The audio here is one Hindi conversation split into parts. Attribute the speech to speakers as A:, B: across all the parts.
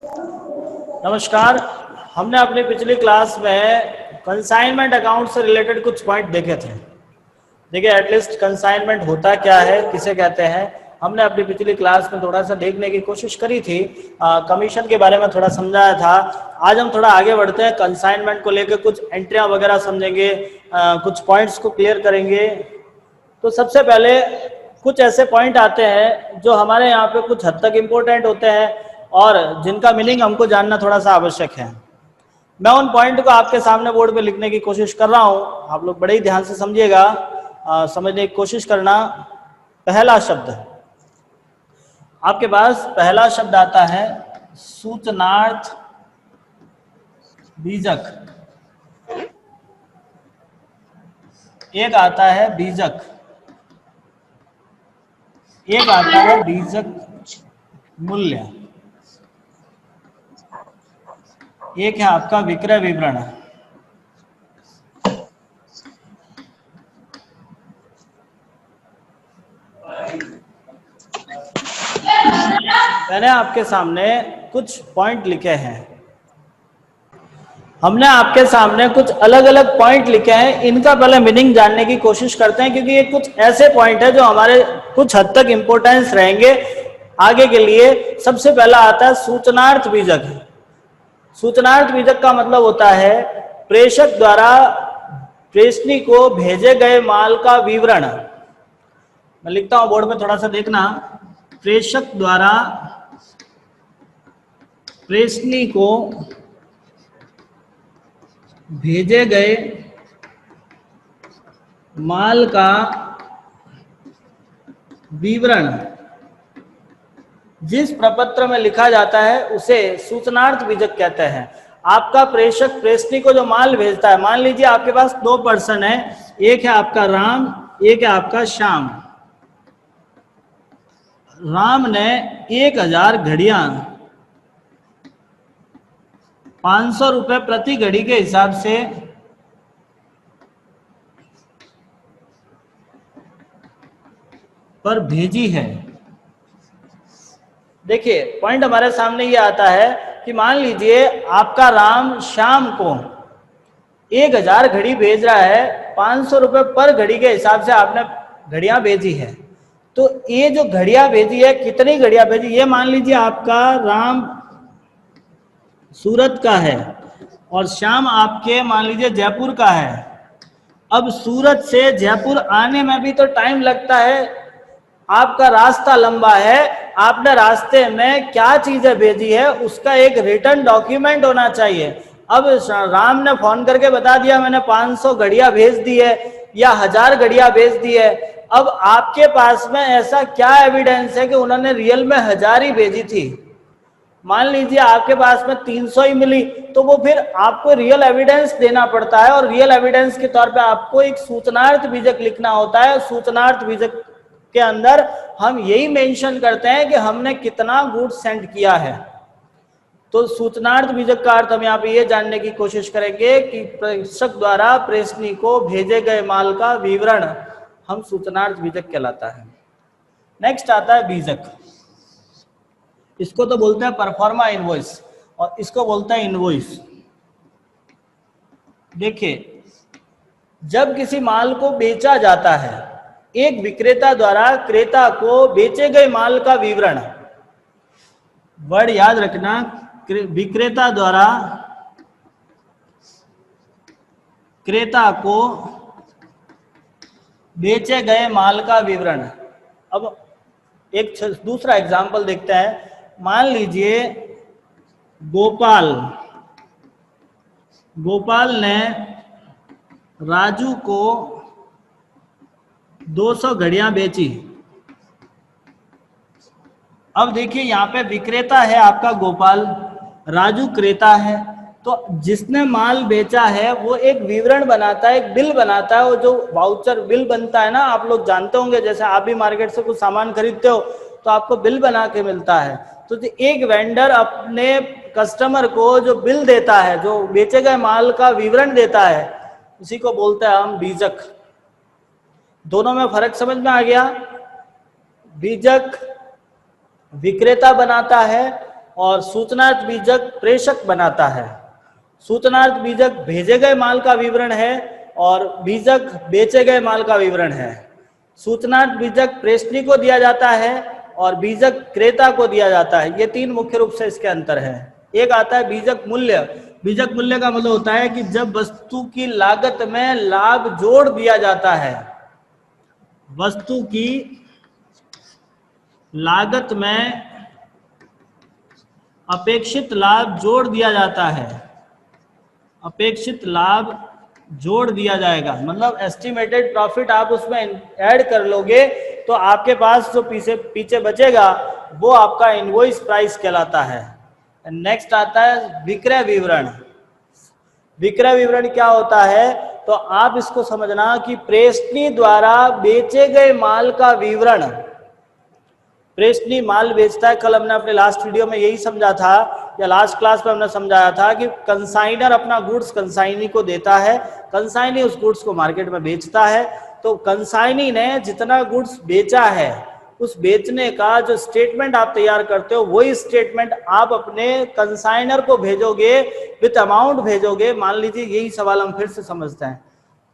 A: नमस्कार। हमने अपनी पिछली क्लास में कंसाइनमेंट अकाउंट से रिलेटेड कुछ पॉइंट देखे थे। देखिए, एटलीस्ट कंसाइनमेंट होता क्या है, किसे कहते हैं, हमने अपनी पिछली क्लास में थोड़ा सा देखने की कोशिश करी थी। कमीशन के बारे में थोड़ा समझाया था। आज हम थोड़ा आगे बढ़ते हैं, कंसाइनमेंट को लेकर कुछ एंट्रियां वगैरह समझेंगे, कुछ पॉइंट्स को क्लियर करेंगे। तो सबसे पहले कुछ ऐसे पॉइंट आते हैं जो हमारे यहाँ पे कुछ हद तक इम्पोर्टेंट होते हैं और जिनका मीनिंग हमको जानना थोड़ा सा आवश्यक है। मैं उन पॉइंट को आपके सामने बोर्ड पे लिखने की कोशिश कर रहा हूँ, आप लोग बड़े ही ध्यान से समझिएगा, समझने की कोशिश करना। पहला शब्द आपके पास, पहला शब्द आता है सूचनार्थ बीजक। एक आता है बीजक, एक आता है बीजक मूल्य, एक है आपका विक्रय विवरण। मैंने आपके सामने कुछ पॉइंट लिखे हैं, हमने आपके सामने कुछ अलग अलग पॉइंट लिखे हैं। इनका पहले मीनिंग जानने की कोशिश करते हैं, क्योंकि ये कुछ ऐसे पॉइंट है जो हमारे कुछ हद तक इंपॉर्टेंस रहेंगे आगे के लिए। सबसे पहला आता है सूचनार्थ बीजक। सूचनार्थ बीजक का मतलब होता है प्रेषक द्वारा प्रेषणी को भेजे गए माल का विवरण। मैं लिखता हूं बोर्ड में, थोड़ा सा देखना। प्रेषक द्वारा प्रेषणी को भेजे गए माल का विवरण जिस प्रपत्र में लिखा जाता है उसे सूचनार्थ बीजक कहते हैं। आपका प्रेषक प्रेषणी को जो माल भेजता है, मान लीजिए आपके पास दो पर्सन है, एक है आपका राम, एक है आपका श्याम। राम ने 1000 घड़ियां 500 रुपए प्रति घड़ी के हिसाब से पर भेजी है। देखिए, पॉइंट हमारे सामने ये आता है कि मान लीजिए आपका राम श्याम को 1000 घड़ी भेज रहा है, 500 रुपए पर घड़ी के हिसाब से आपने घड़ियां भेजी है। तो ये जो घड़ियां भेजी है, कितनी घड़ियां भेजी, ये मान लीजिए आपका राम सूरत का है और श्याम आपके मान लीजिए जयपुर का है। अब सूरत से जयपुर आने में भी तो टाइम लगता है, आपका रास्ता लंबा है, आपने रास्ते में क्या चीजें भेजी है उसका एक रिटर्न डॉक्यूमेंट होना चाहिए। अब राम ने फोन करके बता दिया मैंने 500 घड़ियां भेज दी है या 1000 घड़ियां भेज दी है। अब आपके पास में ऐसा क्या एविडेंस है कि उन्होंने रियल में 1000 ही भेजी थी? मान लीजिए आपके पास में 300 ही मिली, तो वो फिर आपको रियल एविडेंस देना पड़ता है और रियल एविडेंस के तौर पे आपको एक सूचनार्थ बीजक लिखना होता है। सूचनार्थ बीजक के अंदर हम यही मेंशन करते हैं कि हमने कितना गुड्स सेंड किया है। तो सूचनार्थ बीजक का अर्थ हम यहाँ पे ये जानने की कोशिश करेंगे कि प्रेषक द्वारा प्रेषणी को भेजे गए माल का विवरण हम सूचनार्थ बीजक कहलाता है। नेक्स्ट आता है बीजक। इसको तो बोलते हैं परफॉर्मा इनवॉइस और इसको बोलते हैं इनवॉइस। देखिए, जब किसी माल को बेचा जाता है, एक विक्रेता द्वारा क्रेता को बेचे गए माल का विवरण, वर्ड याद रखना, विक्रेता द्वारा क्रेता को बेचे गए माल का विवरण। अब एक दूसरा एग्जाम्पल देखते हैं। मान लीजिए गोपाल ने राजू को 200 घड़ियां बेची। अब देखिए, यहाँ पे विक्रेता है आपका गोपाल, राजू क्रेता है। तो जिसने माल बेचा है वो एक विवरण बनाता है, एक बिल बनाता है। वो जो वाउचर बिल बनता है ना, आप लोग जानते होंगे, जैसे आप भी मार्केट से कुछ सामान खरीदते हो तो आपको बिल बना के मिलता है। तो एक वेंडर अपने कस्टमर को जो बिल देता है, जो बेचे गए माल का विवरण देता है, उसी को बोलते हैं हम बीजक। दोनों में फर्क समझ में आ गया? बीजक विक्रेता बनाता है, और सूचनार्थ बीजक प्रेषक बनाता है। सूचनार्थ बीजक भेजे गए माल का विवरण है और बीजक बेचे गए माल का विवरण है। सूचनार्थ बीजक प्रेषणी को दिया जाता है और बीजक क्रेता को दिया जाता है। ये तीन मुख्य रूप से इसके अंतर है। एक आता है बीजक मूल्य। बीजक मूल्य का मतलब होता है कि जब वस्तु की लागत में लाभ जोड़ दिया जाता है, वस्तु की लागत में अपेक्षित लाभ जोड़ दिया जाता है, अपेक्षित लाभ जोड़ दिया जाएगा, मतलब एस्टिमेटेड प्रॉफिट आप उसमें ऐड कर लोगे तो आपके पास जो पीछे बचेगा वो आपका इनवॉइस प्राइस कहलाता है। नेक्स्ट आता है विक्रय विवरण। विक्रय विवरण क्या होता है, तो आप इसको समझना कि प्रेषणी द्वारा बेचे गए माल का विवरण। प्रेषणी माल बेचता है। कल हमने अपने लास्ट वीडियो में यही समझा था, या लास्ट क्लास में हमने समझाया था कि कंसाइनर अपना गुड्स कंसाइनी को देता है, कंसाइनी उस गुड्स को मार्केट में बेचता है। तो कंसाइनी ने जितना गुड्स बेचा है उस बेचने का जो स्टेटमेंट आप तैयार करते हो वही स्टेटमेंट आप अपने कंसाइनर को भेजोगे, विथ अमाउंट भेजोगे। मान लीजिए यही सवाल हम फिर से समझते हैं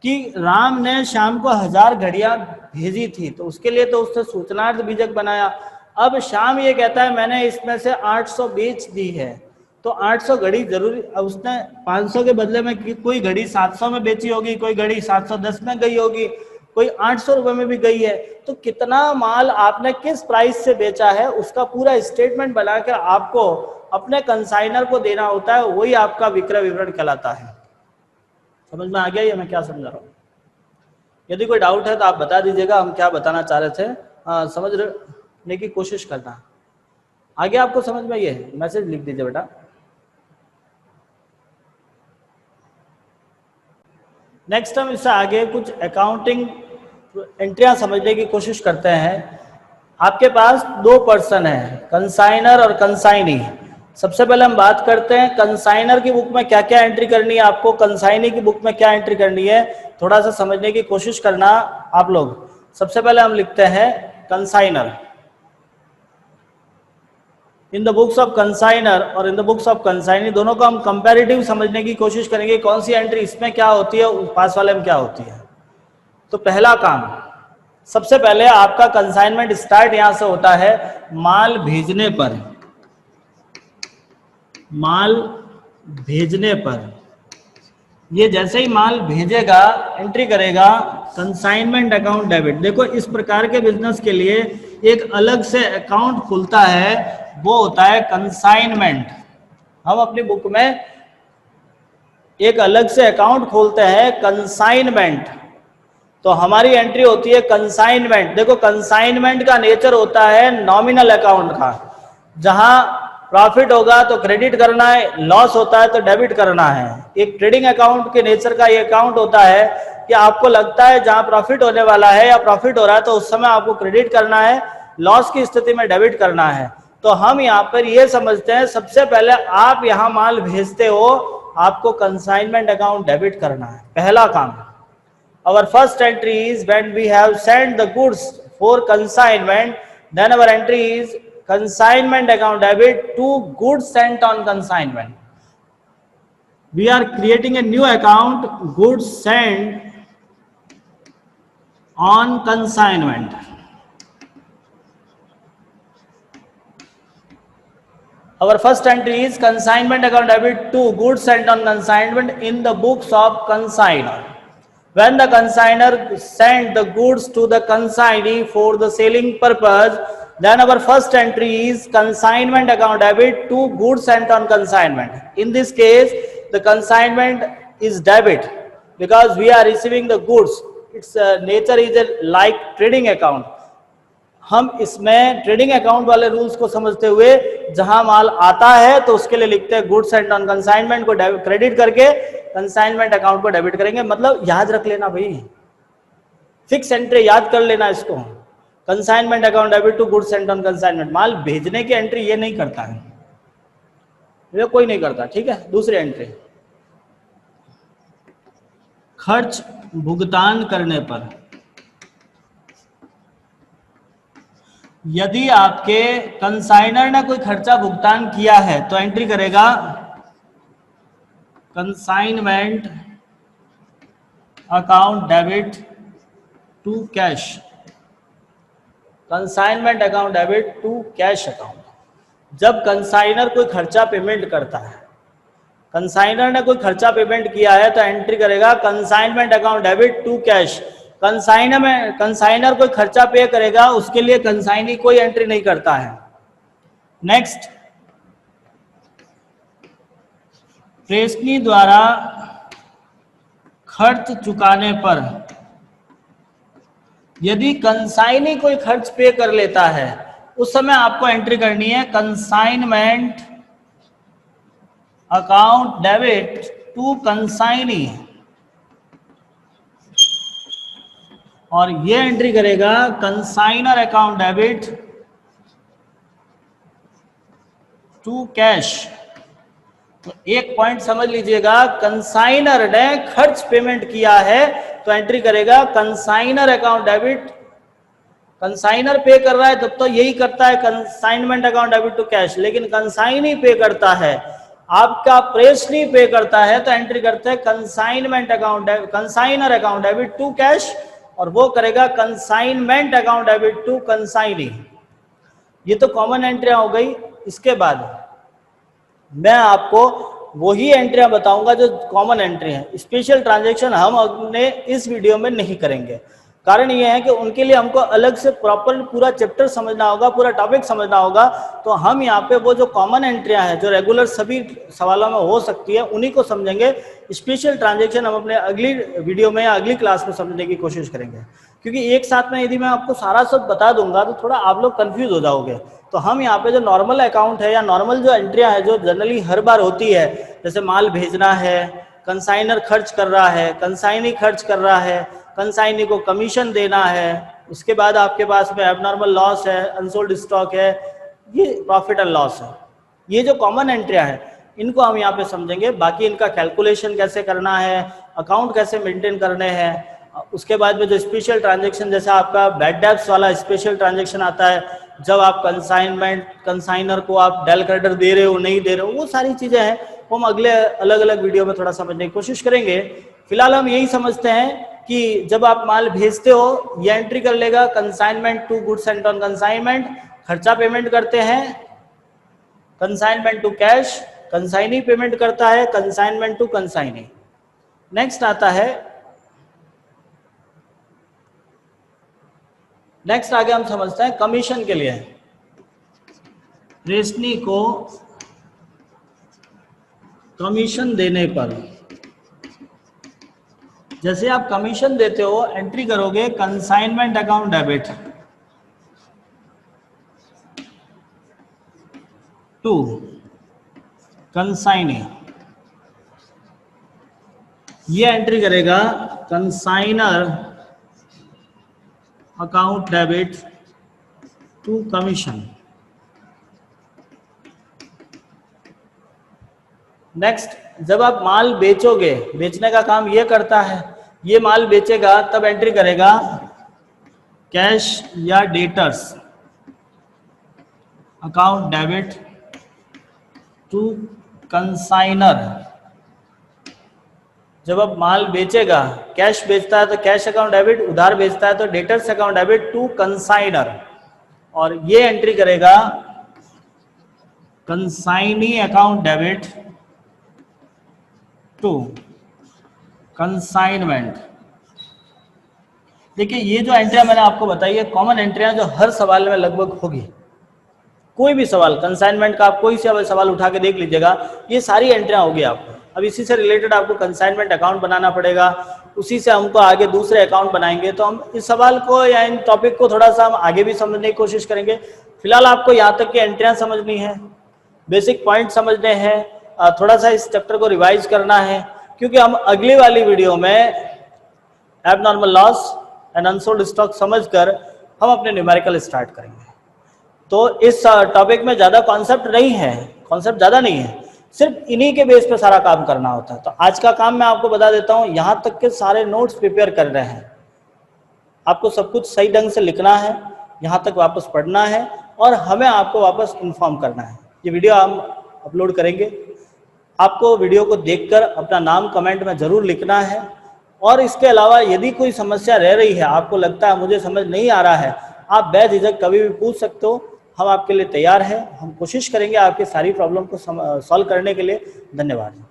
A: कि राम ने शाम को 1000 घड़ियां भेजी थी, तो उसके लिए तो उसने सूचनार्थ बीजक बनाया। अब शाम ये कहता है मैंने इसमें से 800 बेच दी है, तो 800 घड़ी जरूरी, उसने 500 के बदले में कोई घड़ी 700 में बेची होगी, कोई घड़ी 710 में गई होगी, कोई 800 रुपए में भी गई है। तो कितना माल आपने किस प्राइस से बेचा है उसका पूरा स्टेटमेंट बनाकर आपको अपने कंसाइनर को देना होता है, वही आपका विक्रय विवरण कहलाता है। समझ में आ गया ये मैं क्या समझा रहा हूँ? यदि कोई डाउट है तो आप बता दीजिएगा, हम क्या बताना चाह रहे थे, समझने की कोशिश करना। आगे आपको समझ में ये है, मैसेज लिख दीजिए बेटा। नेक्स्ट हम इससे आगे कुछ अकाउंटिंग एंट्रियां समझने की कोशिश करते हैं। आपके पास दो पर्सन है, कंसाइनर और कंसाइनी। सबसे पहले हम बात करते हैं कंसाइनर की बुक में क्या क्या एंट्री करनी है आपको, कंसाइनी की बुक में क्या एंट्री करनी है, थोड़ा सा समझने की कोशिश करना आप लोग। सबसे पहले हम लिखते हैं consignor. In the books of consignor और in the books of consignee, दोनों को हम कंपैरेटिव समझने की कोशिश करेंगे, कौन सी एंट्री इसमें क्या होती है, पास वाले में क्या होती है। तो पहला काम, सबसे पहले आपका कंसाइनमेंट स्टार्ट यहां से होता है माल भेजने पर। माल भेजने पर, ये जैसे ही माल भेजेगा एंट्री करेगा कंसाइनमेंट अकाउंट डेबिट। देखो इस प्रकार के बिजनेस के लिए एक अलग से अकाउंट खुलता है, वो होता है कंसाइनमेंट। हम अपनी बुक में एक अलग से अकाउंट खोलते हैं कंसाइनमेंट, तो हमारी एंट्री होती है कंसाइनमेंट। देखो कंसाइनमेंट का नेचर होता है नॉमिनल अकाउंट का, जहां प्रॉफिट होगा तो क्रेडिट करना है, लॉस होता है तो डेबिट करना है। एक ट्रेडिंग अकाउंट के नेचर का ये अकाउंट होता है कि आपको लगता है जहां प्रॉफिट होने वाला है या प्रॉफिट हो रहा है तो उस समय आपको क्रेडिट करना है, लॉस की स्थिति में डेबिट करना है। तो हम यहाँ पर ये समझते हैं सबसे पहले आप यहाँ माल भेजते हो, आपको कंसाइनमेंट अकाउंट डेबिट करना है, पहला काम। Our first entry is when we have sent the goods for consignment, then our entry is consignment account debit to goods sent on consignment. We are creating a new account, goods sent on consignment. Our first entry is consignment account debit to goods sent on consignment in the books of consignor. When the consignor sent the goods to the consignee for the selling purpose, then our first entry is consignment account debit to goods sent on consignment. In this case, the consignment is debit because we are receiving the goods. Its nature is like trading account. हम इसमें ट्रेडिंग अकाउंट वाले रूल्स को समझते हुए जहां माल आता है तो उसके लिए लिखते हैं गुड्स सेंट ऑन कंसाइनमेंट को क्रेडिट करके कंसाइनमेंट अकाउंट को डेबिट करेंगे। मतलब याद रख लेना भाई, फिक्स एंट्री याद कर लेना इसको, consignment account debit to goods sent on consignment. माल भेजने की एंट्री ये नहीं करता है, ये कोई नहीं करता, ठीक है। दूसरी एंट्री, खर्च भुगतान करने पर। यदि आपके कंसाइनर ने कोई खर्चा भुगतान किया है तो एंट्री करेगा consignment account debit to cash, consignment account debit to cash account. जब कंसाइनर कोई खर्चा पेमेंट करता है, कंसाइनर ने कोई खर्चा पेमेंट किया है तो एंट्री करेगा consignment account debit to cash. Consignor कोई खर्चा पे करेगा, उसके लिए कंसाइनी कोई एंट्री नहीं करता है। नेक्स्ट, प्रेषणी द्वारा खर्च चुकाने पर यदि कंसाइनी कोई खर्च पे कर लेता है, उस समय आपको एंट्री करनी है consignment account debit to consignee, और ये एंट्री करेगा consignor account debit to cash. तो एक पॉइंट समझ लीजिएगा, कंसाइनर ने खर्च पेमेंट किया है तो एंट्री करेगा कंसाइनर अकाउंट डेबिट। कंसाइनर पे कर रहा है तब तो यही करता है consignment account debit to cash, लेकिन कंसाइनी पे करता है, आपका प्रेषणी पे करता है तो एंट्री करते हैं consignment account consignor account debit to cash, और वो करेगा consignment account debit to consignee. ये तो कॉमन एंट्रियां हो गई। इसके बाद मैं आपको वही एंट्रियां बताऊंगा जो कॉमन एंट्री हैं। स्पेशल ट्रांजैक्शन हम अपने इस वीडियो में नहीं करेंगे। कारण ये है कि उनके लिए हमको अलग से प्रॉपर पूरा चैप्टर समझना होगा, पूरा टॉपिक समझना होगा। तो हम यहाँ पे वो जो कॉमन एंट्रियां हैं जो रेगुलर सभी सवालों में हो सकती है, उन्हीं को समझेंगे। स्पेशल ट्रांजैक्शन हम अपने अगली वीडियो में या अगली क्लास में समझने की कोशिश करेंगे, क्योंकि एक साथ में यदि मैं आपको सारा सब बता दूंगा तो थोड़ा आप लोग कंफ्यूज हो जाओगे। तो हम यहाँ पे जो नॉर्मल अकाउंट है या नॉर्मल जो एंट्रियां है जो जनरली हर बार होती है, जैसे माल भेजना है, कंसाइनर खर्च कर रहा है, कंसाइनी खर्च कर रहा है, कंसाइनी को कमीशन देना है, उसके बाद आपके पास में एबनॉर्मल लॉस है, अनसोल्ड स्टॉक है, ये प्रॉफिट एंड लॉस है। ये जो कॉमन एंट्रियां हैं इनको हम यहाँ पे समझेंगे। बाकी इनका कैलकुलेशन कैसे करना है, अकाउंट कैसे मेंटेन करने हैं। उसके बाद में जो स्पेशल ट्रांजैक्शन, जैसे आपका बैड डेब्ट्स वाला स्पेशल ट्रांजैक्शन आता है, जब आप कंसाइनर को आप डेल क्रेडिटर दे रहे हो नहीं दे रहे हो, वो सारी चीजें हैं, वो हम अगले अलग अलग वीडियो में थोड़ा समझने की कोशिश करेंगे। फिलहाल हम यही समझते हैं कि जब आप माल भेजते हो, ये एंट्री कर लेगा consignment to goods and on consignment, खर्चा पेमेंट करते हैं consignment to cash, consignee payment करता है कंसाइनमेंट टू कंसाइनी। नेक्स्ट आता है, नेक्स्ट आगे हम समझते हैं कमीशन के लिए। प्रेषणी को कमीशन देने पर, जैसे आप कमीशन देते हो एंट्री करोगे consignment account debit to consignee, ये एंट्री करेगा consignor account debit to commission. Next, जब आप माल बेचोगे, बेचने का काम ये करता है, ये माल बेचेगा तब एंट्री करेगा कैश या debtors account debit to consignor. जब आप माल बेचेगा, कैश बेचता है तो कैश अकाउंट डेबिट, उधार बेचता है तो debtors account debit to consignor, और ये एंट्री करेगा consignee account debit to consignment. देखिए ये जो एंट्रियां मैंने आपको बताई है कॉमन एंट्रियां जो हर सवाल में लगभग होगी। कोई भी सवाल कंसाइनमेंट का आप कोई सा सवाल उठा के देख लीजिएगा, ये सारी एंट्रियां होगी आपको। अब इसी से रिलेटेड आपको कंसाइनमेंट अकाउंट बनाना पड़ेगा, उसी से हमको आगे दूसरे अकाउंट बनाएंगे। तो हम इस सवाल को या इन टॉपिक को थोड़ा सा हम आगे भी समझने की कोशिश करेंगे। फिलहाल आपको यहाँ तक की एंट्रियां समझनी है, बेसिक पॉइंट समझने हैं, थोड़ा सा इस चैप्टर को रिवाइज करना है, क्योंकि हम अगली वाली वीडियो में abnormal loss and unsold stock समझकर हम अपने न्यूमेरिकल स्टार्ट करेंगे। तो इस टॉपिक में ज़्यादा कॉन्सेप्ट नहीं है, कॉन्सेप्ट ज़्यादा नहीं है, सिर्फ इन्हीं के बेस पे सारा काम करना होता है। तो आज का काम मैं आपको बता देता हूँ, यहाँ तक के सारे नोट्स प्रिपेयर कर रहे हैं। आपको सब कुछ सही ढंग से लिखना है, यहाँ तक वापस पढ़ना है और हमें आपको वापस इन्फॉर्म करना है। ये वीडियो हम अपलोड करेंगे, आपको वीडियो को देखकर अपना नाम कमेंट में ज़रूर लिखना है। और इसके अलावा यदि कोई समस्या रह रही है, आपको लगता है मुझे समझ नहीं आ रहा है, आप बेझिझक कभी भी पूछ सकते हो, हम आपके लिए तैयार हैं। हम कोशिश करेंगे आपकी सारी प्रॉब्लम को सॉल्व करने के लिए। धन्यवाद।